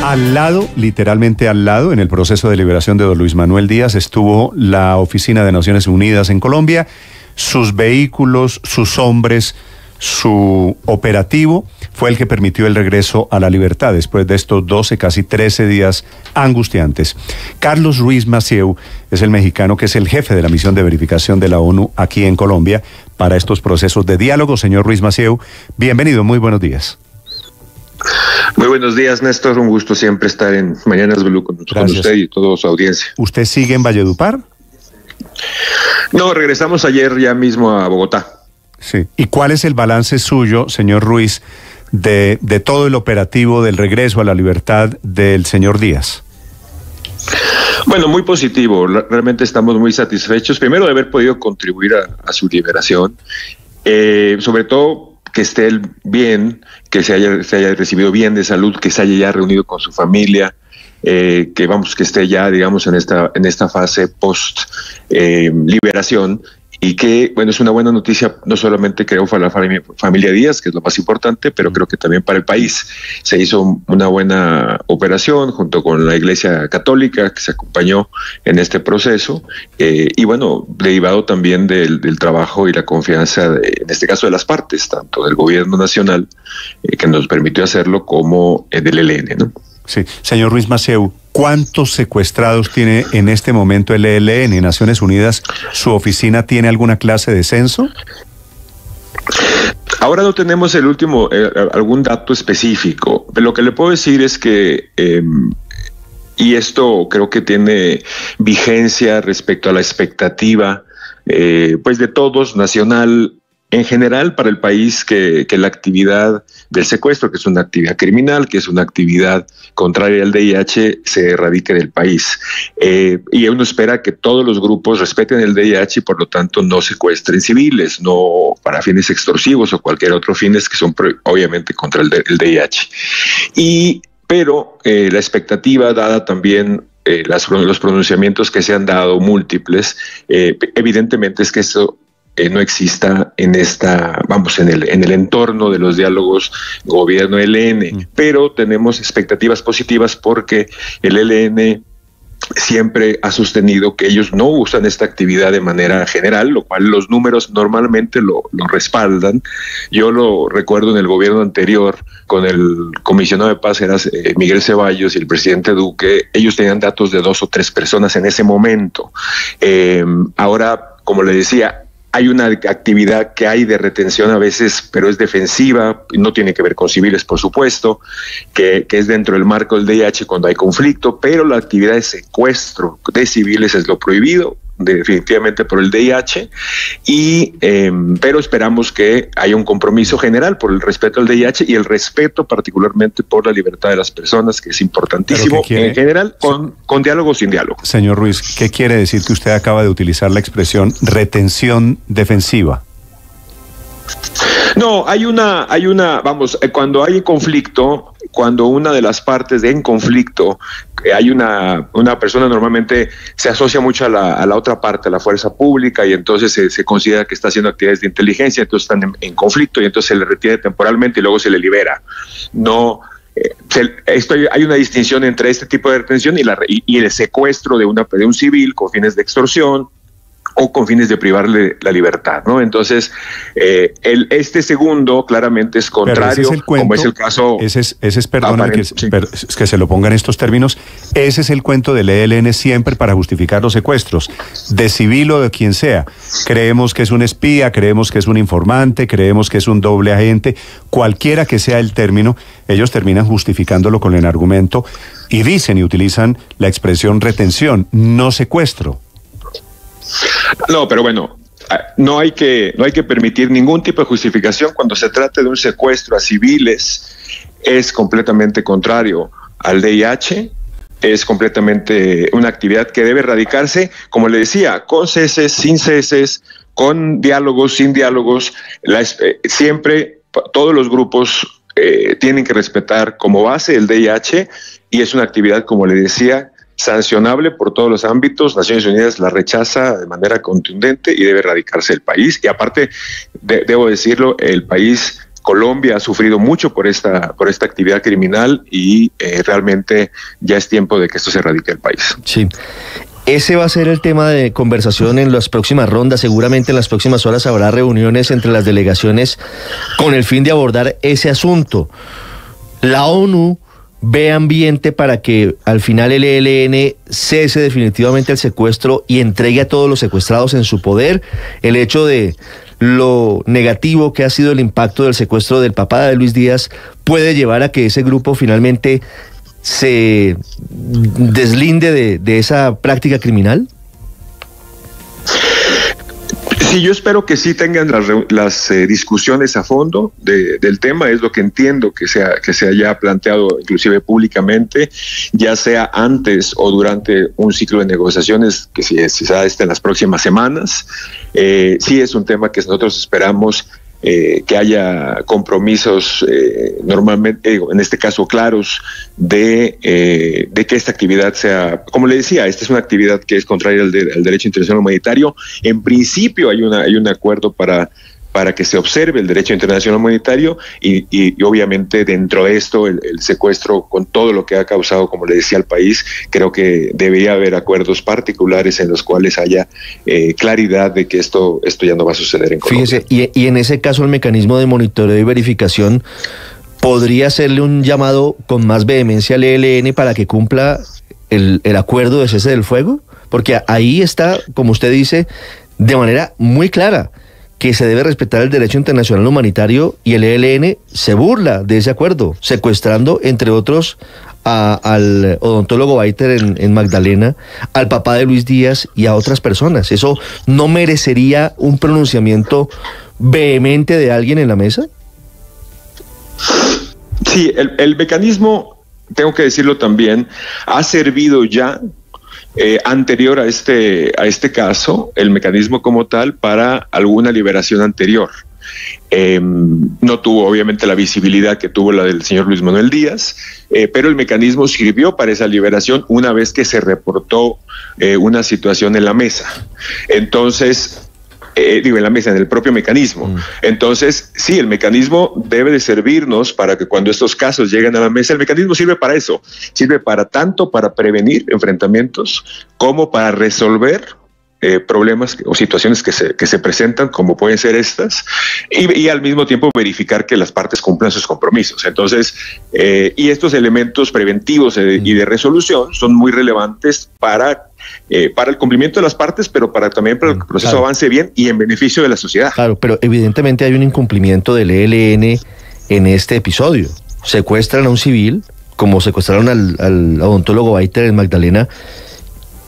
Al lado, literalmente al lado, en el proceso de liberación de don Luis Manuel Díaz, estuvo la Oficina de Naciones Unidas en Colombia, sus vehículos, sus hombres, su operativo fue el que permitió el regreso a la libertad después de estos 12, casi 13 días angustiantes. Carlos Ruiz Massieu es el mexicano que es el jefe de la misión de verificación de la ONU aquí en Colombia para estos procesos de diálogo. Señor Ruiz Massieu, bienvenido, muy buenos días. Muy buenos días, Néstor. Un gusto siempre estar en Mañanas Blue con usted y toda su audiencia. ¿Usted sigue en Valledupar? No, regresamos ayer ya mismo a Bogotá. Sí. ¿Y cuál es el balance suyo, señor Ruiz, de todo el operativo del regreso a la libertad del señor Díaz? Bueno, muy positivo. Realmente estamos muy satisfechos. Primero de haber podido contribuir a su liberación. Sobre todo que esté él bien, que se haya recibido bien de salud, que se haya ya reunido con su familia, que esté ya, digamos, en esta fase post liberación, y que, bueno, es una buena noticia, no solamente creo para la familia Díaz, que es lo más importante, pero creo que también para el país. Se hizo una buena operación junto con la Iglesia Católica, que se acompañó en este proceso, y bueno, derivado también del trabajo y la confianza, en este caso de las partes, tanto del gobierno nacional, que nos permitió hacerlo, como del ELN, ¿no? Sí, señor Ruiz Massieu, ¿cuántos secuestrados tiene en este momento el ELN? Naciones Unidas, ¿su oficina tiene alguna clase de censo? Ahora no tenemos algún dato específico. Lo que le puedo decir es que, y esto creo que tiene vigencia respecto a la expectativa, pues de todos, nacional, en general para el país, que la actividad del secuestro, que es una actividad criminal, que es una actividad contraria al VIH, se erradique del país. Y uno espera que todos los grupos respeten el VIH y por lo tanto no secuestren civiles, no para fines extorsivos o cualquier otro fines que son obviamente contra el VIH. Pero la expectativa, dada también los pronunciamientos que se han dado múltiples, evidentemente es que esto no exista en el entorno de los diálogos gobierno-ELN, pero tenemos expectativas positivas porque el ELN siempre ha sostenido que ellos no usan esta actividad de manera general, lo cual los números normalmente lo respaldan. Yo lo recuerdo en el gobierno anterior, con el comisionado de paz, era Miguel Ceballos, y el presidente Duque. Ellos tenían datos de 2 o 3 personas en ese momento. Ahora, como le decía, hay una actividad que hay de retención a veces, pero es defensiva, no tiene que ver con civiles, por supuesto, que es dentro del marco del VIH cuando hay conflicto, pero la actividad de secuestro de civiles es lo prohibido, definitivamente por el VIH, pero esperamos que haya un compromiso general por el respeto al VIH y el respeto particularmente por la libertad de las personas, que es importantísimo en general, con diálogo o sin diálogo. Señor Ruiz, ¿qué quiere decir que usted acaba de utilizar la expresión retención defensiva? No, cuando hay conflicto, cuando una de las partes en conflicto, hay una persona, normalmente se asocia mucho a la otra parte, a la fuerza pública, y entonces se considera que está haciendo actividades de inteligencia, entonces están en conflicto y entonces se le retiene temporalmente y luego se le libera. No. Hay una distinción entre este tipo de retención y el secuestro de un civil con fines de extorsión o con fines de privarle la libertad, ¿no? Entonces, este segundo claramente es contrario, como es el caso. Perdóname que se lo ponga en estos términos. Ese es el cuento del ELN siempre para justificar los secuestros, de civil o de quien sea. Creemos que es un espía, creemos que es un informante, creemos que es un doble agente, cualquiera que sea el término, ellos terminan justificándolo con el argumento y dicen y utilizan la expresión retención, no secuestro. No, pero bueno, no hay que permitir ningún tipo de justificación cuando se trate de un secuestro a civiles. Es completamente contrario al VIH, es completamente una actividad que debe erradicarse, como le decía, con ceses, sin ceses, con diálogos, sin diálogos. Siempre todos los grupos tienen que respetar como base el VIH, y es una actividad, como le decía, sancionable por todos los ámbitos. Naciones Unidas la rechaza de manera contundente y debe erradicarse del país. Y aparte, debo decirlo, el país Colombia ha sufrido mucho por esta actividad criminal y realmente ya es tiempo de que esto se erradique del país. Sí. Ese va a ser el tema de conversación en las próximas rondas. Seguramente en las próximas horas habrá reuniones entre las delegaciones con el fin de abordar ese asunto. La ONU ve ambiente para que al final el ELN cese definitivamente el secuestro y entregue a todos los secuestrados en su poder. El hecho de lo negativo que ha sido el impacto del secuestro del papá de Luis Díaz puede llevar a que ese grupo finalmente se deslinde de esa práctica criminal. Sí, yo espero que sí tengan las discusiones a fondo del tema. Es lo que entiendo que se haya planteado inclusive públicamente, ya sea antes o durante un ciclo de negociaciones que si se da en las próximas semanas. Sí es un tema que nosotros esperamos que haya compromisos normalmente, en este caso claros, de que esta actividad sea, como le decía, esta es una actividad que es contraria al derecho internacional humanitario. En principio hay un acuerdo para que se observe el derecho internacional humanitario y obviamente dentro de esto el secuestro con todo lo que ha causado, como le decía, al país, creo que debería haber acuerdos particulares en los cuales haya claridad de que esto ya no va a suceder en Colombia. Fíjese, y en ese caso el mecanismo de monitoreo y verificación podría hacerle un llamado con más vehemencia al ELN para que cumpla el acuerdo de cese del fuego, porque ahí está, como usted dice, de manera muy clara, que se debe respetar el derecho internacional humanitario y el ELN se burla de ese acuerdo, secuestrando, entre otros, al odontólogo Baiter en Magdalena, al papá de Luis Díaz y a otras personas. ¿Eso no merecería un pronunciamiento vehemente de alguien en la mesa? Sí, el mecanismo, tengo que decirlo también, ha servido ya anterior a este caso, el mecanismo como tal, para alguna liberación anterior. No tuvo obviamente la visibilidad que tuvo la del señor Luis Manuel Díaz, pero el mecanismo sirvió para esa liberación una vez que se reportó una situación en la mesa. Entonces, en la mesa, en el propio mecanismo. Entonces, sí, el mecanismo debe de servirnos para que cuando estos casos lleguen a la mesa, el mecanismo sirve para eso, sirve para tanto para prevenir enfrentamientos como para resolver problemas o situaciones que se presentan, como pueden ser estas, y al mismo tiempo verificar que las partes cumplan sus compromisos. Entonces, y estos elementos preventivos y de resolución son muy relevantes para el cumplimiento de las partes, pero también para que el proceso avance bien y en beneficio de la sociedad. Claro, pero evidentemente hay un incumplimiento del ELN en este episodio. Secuestran a un civil, como secuestraron al odontólogo Baiter en Magdalena,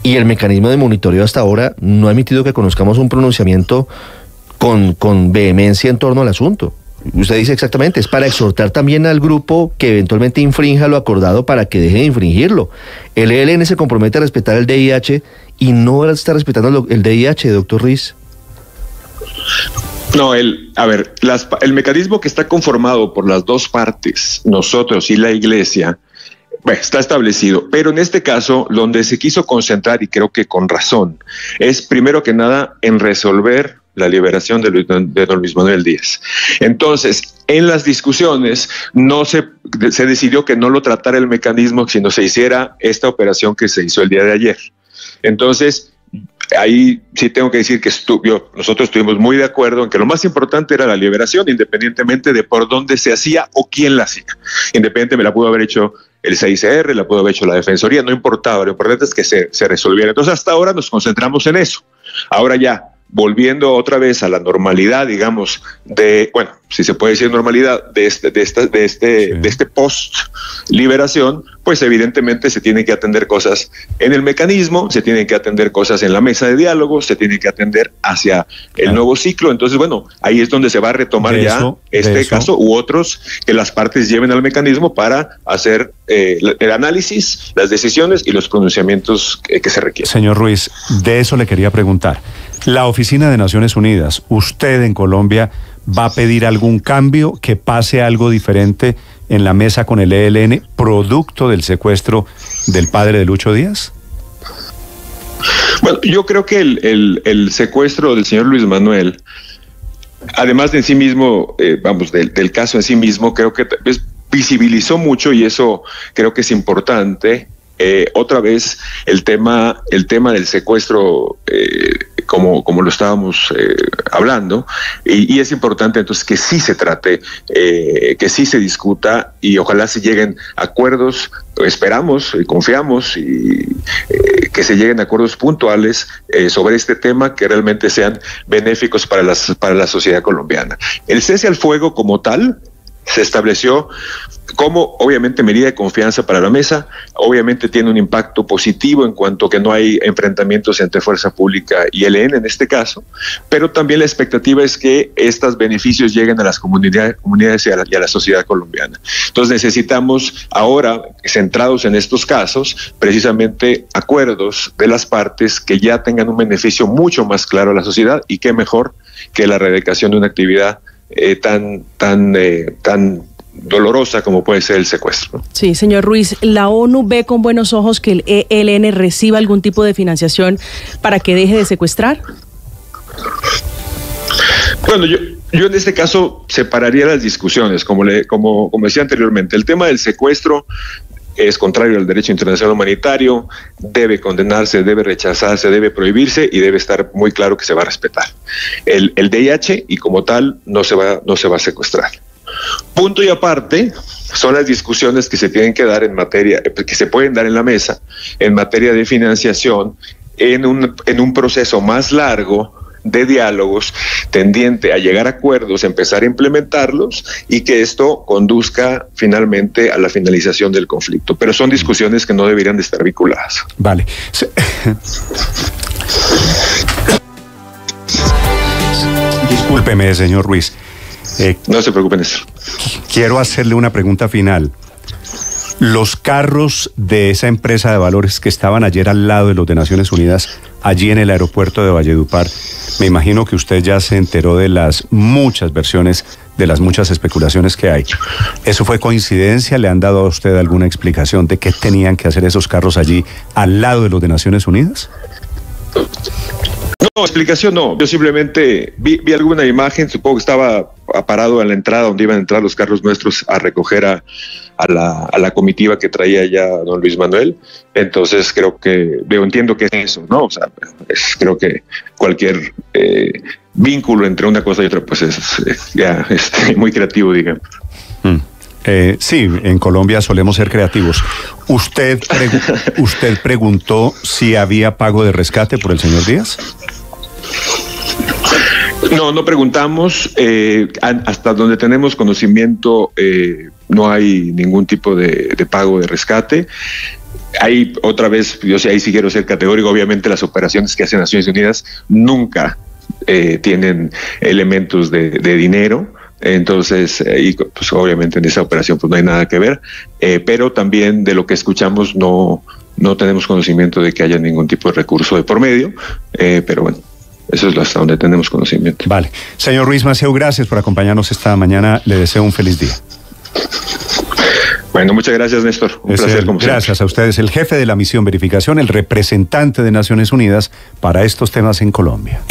y el mecanismo de monitoreo hasta ahora no ha emitido que conozcamos un pronunciamiento con vehemencia en torno al asunto. Usted dice exactamente, es para exhortar también al grupo que eventualmente infrinja lo acordado para que deje de infringirlo. El ELN se compromete a respetar el DIH y no está respetando el DIH, doctor Ruiz. No, el mecanismo que está conformado por las dos partes, nosotros y la Iglesia, está establecido, pero en este caso, donde se quiso concentrar, y creo que con razón, es primero que nada en resolver la liberación de don Luis Manuel Díaz. Entonces, en las discusiones se decidió que no lo tratara el mecanismo, sino se hiciera esta operación que se hizo el día de ayer. Entonces, ahí sí tengo que decir que nosotros estuvimos muy de acuerdo en que lo más importante era la liberación, independientemente de por dónde se hacía o quién la hacía. Independientemente, me la pudo haber hecho el CICR, la pudo haber hecho la Defensoría, no importaba, lo importante es que se resolviera. Entonces, hasta ahora nos concentramos en eso. Ahora ya, volviendo otra vez a la normalidad, digamos, si se puede decir normalidad, de este post liberación, pues evidentemente se tienen que atender cosas en el mecanismo, se tienen que atender cosas en la mesa de diálogo, se tienen que atender hacia el nuevo ciclo. Entonces, ahí es donde se va a retomar este caso u otros que las partes lleven al mecanismo para hacer el análisis, las decisiones y los pronunciamientos que se requieren. Señor Ruiz, de eso le quería preguntar. La Oficina de Naciones Unidas, ¿usted en Colombia va a pedir algún cambio, que pase algo diferente en la mesa con el ELN, producto del secuestro del padre de Lucho Díaz? Bueno, yo creo que el secuestro del señor Luis Manuel además de en sí mismo, del caso en sí mismo, creo que visibilizó mucho, y eso creo que es importante, otra vez el tema del secuestro, como lo estábamos hablando, y es importante entonces que sí se trate, que sí se discuta, y ojalá se lleguen a acuerdos. Esperamos y confiamos y que se lleguen a acuerdos puntuales sobre este tema que realmente sean benéficos para la sociedad colombiana. El cese al fuego como tal se estableció como, obviamente, medida de confianza para la mesa. Obviamente tiene un impacto positivo en cuanto que no hay enfrentamientos entre fuerza pública y ELN en este caso, pero también la expectativa es que estos beneficios lleguen a las comunidades y a la sociedad colombiana. Entonces necesitamos ahora, centrados en estos casos, precisamente acuerdos de las partes que ya tengan un beneficio mucho más claro a la sociedad, y qué mejor que la erradicación de una actividad tan dolorosa como puede ser el secuestro. Sí, señor Ruiz, ¿la ONU ve con buenos ojos que el ELN reciba algún tipo de financiación para que deje de secuestrar? Bueno, yo en este caso separaría las discusiones, como decía anteriormente. El tema del secuestro es contrario al derecho internacional humanitario, debe condenarse, debe rechazarse, debe prohibirse, y debe estar muy claro que se va a respetar. El VIH, y como tal, no se va a secuestrar. Punto y aparte son las discusiones que se tienen que dar en materia, que se pueden dar en la mesa, en materia de financiación, en un proceso más largo de diálogos tendiente a llegar a acuerdos, empezar a implementarlos, y que esto conduzca finalmente a la finalización del conflicto. Pero son discusiones que no deberían de estar vinculadas. Vale. Discúlpeme, señor Ruiz. No se preocupen, Néstor. Quiero hacerle una pregunta final. Los carros de esa empresa de valores que estaban ayer al lado de los de Naciones Unidas, allí en el aeropuerto de Valledupar, me imagino que usted ya se enteró de las muchas versiones, de las muchas especulaciones que hay. ¿Eso fue coincidencia? ¿Le han dado a usted alguna explicación de qué tenían que hacer esos carros allí al lado de los de Naciones Unidas? No, explicación no. Yo simplemente vi alguna imagen, supongo que estaba parado en la entrada donde iban a entrar los carros nuestros a recoger a la comitiva que traía ya don Luis Manuel. Entonces entiendo que es eso, ¿no? O sea, creo que cualquier vínculo entre una cosa y otra, pues es muy creativo, digamos. Sí, en Colombia solemos ser creativos. ¿Usted preguntó si había pago de rescate por el señor Díaz? No preguntamos. Hasta donde tenemos conocimiento, no hay ningún tipo de pago de rescate. Ahí, otra vez, ahí sí quiero ser categórico. Obviamente las operaciones que hacen Naciones Unidas nunca tienen elementos de dinero. Entonces, pues obviamente en esa operación pues no hay nada que ver, pero también de lo que escuchamos no tenemos conocimiento de que haya ningún tipo de recurso de por medio, pero bueno, eso es hasta donde tenemos conocimiento. Vale. Señor Ruiz Massieu, gracias por acompañarnos esta mañana, le deseo un feliz día. Bueno, muchas gracias, Néstor. Un placer, como siempre. Gracias a ustedes. El jefe de la misión verificación, el representante de Naciones Unidas para estos temas en Colombia.